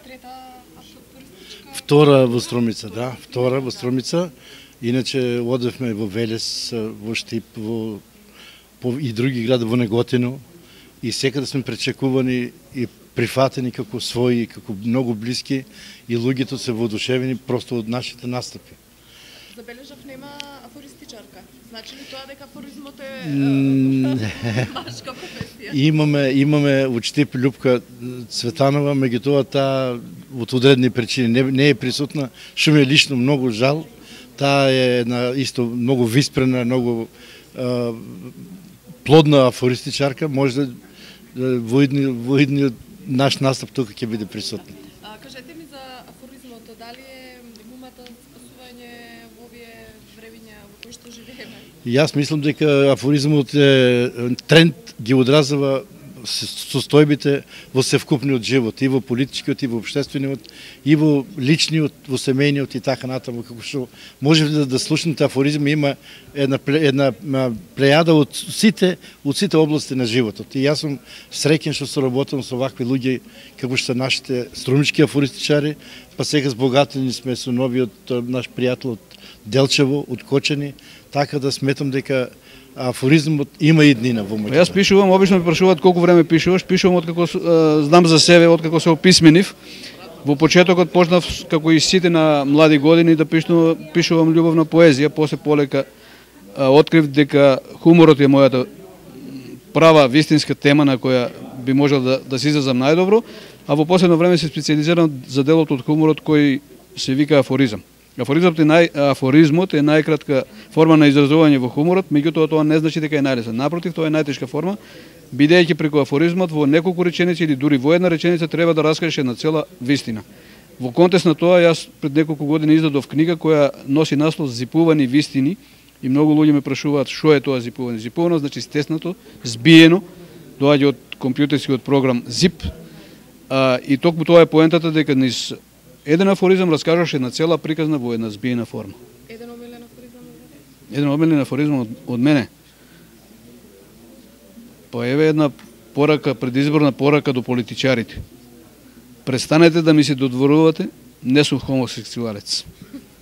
трета туристичка? Втора во Струмица, да. Втора во Струмица. Иначе одевме во Велес, во Штип, и други гради, во Неготино. И секаде сме пречекувани и прифатени како своји, како многу блиски, и луѓето се воодушевени просто од нашите настапи. Забележав нема афористичарка. Значи ли тоа дека афоризмот е машка професија? Имаме во Штип Љупка Цветанова, меѓутоа таа од одредни причини не е присутна, што ми е лично многу жал. Таа е една исто многу виспрена, многу плодна афористичарка, може да во идниот наш настап тука ќе биде присутна. Кажете ми за афоризмот, дали е гумата спасување во овие времиња во кои што живееме? Јас мислам дека афоризмот е тренд, ги одразува состојбите во севкупниот живот, и во политичкиот, и во општествениот, и во личниот, во семејниот и така натаму, како што можете да слушнете афоризми, има една плејада од сите области на животот. И јас сум среќен што соработам со вакви луѓе како што нашите струмички афористичари, па сега збогатени сме со новиот наш пријател од Делчево, од Кочани, така да сметам дека афоризмот има и днина во мојата. Јас пишувам, обично ме прашуваат колку време пишуваш, пишувам откако знам за себе, откако се описменив. Во почетокот почнав како и сите на млади години да пишувам љубовна поезија, после полека открив дека хуморот е мојата права вистинска тема на која би можел да се изразам најдобро, а во последно време се специализирам за делот од хуморот кој се вика афоризам. Афоризмот е најкратка форма на изразување во хуморот, меѓутоа тоа не значи дека е најлесна. Напротив, тоа е најтешка форма, бидејќи преку афоризмот во неколку реченици или дури во една реченица треба да раскажеш една цела вистина. Во контекст на тоа, јас пред неколку години издадов книга која носи наслов Зипувани вистини и многу луѓе ме прашуваат што е тоа зипување. Зипувано значи стеснато, збиено, доаѓа од компјутерскиот програм Zip, и токму тоа е поентата дека низ еден афоризам раскажаш една цела приказна во една збиена форма. Еден омилен афоризам? Еден омилен афоризам од мене. Па еве една порака, предизборна порака до политичарите. Престанете да ми се додворувате, не сум хомосексуалец.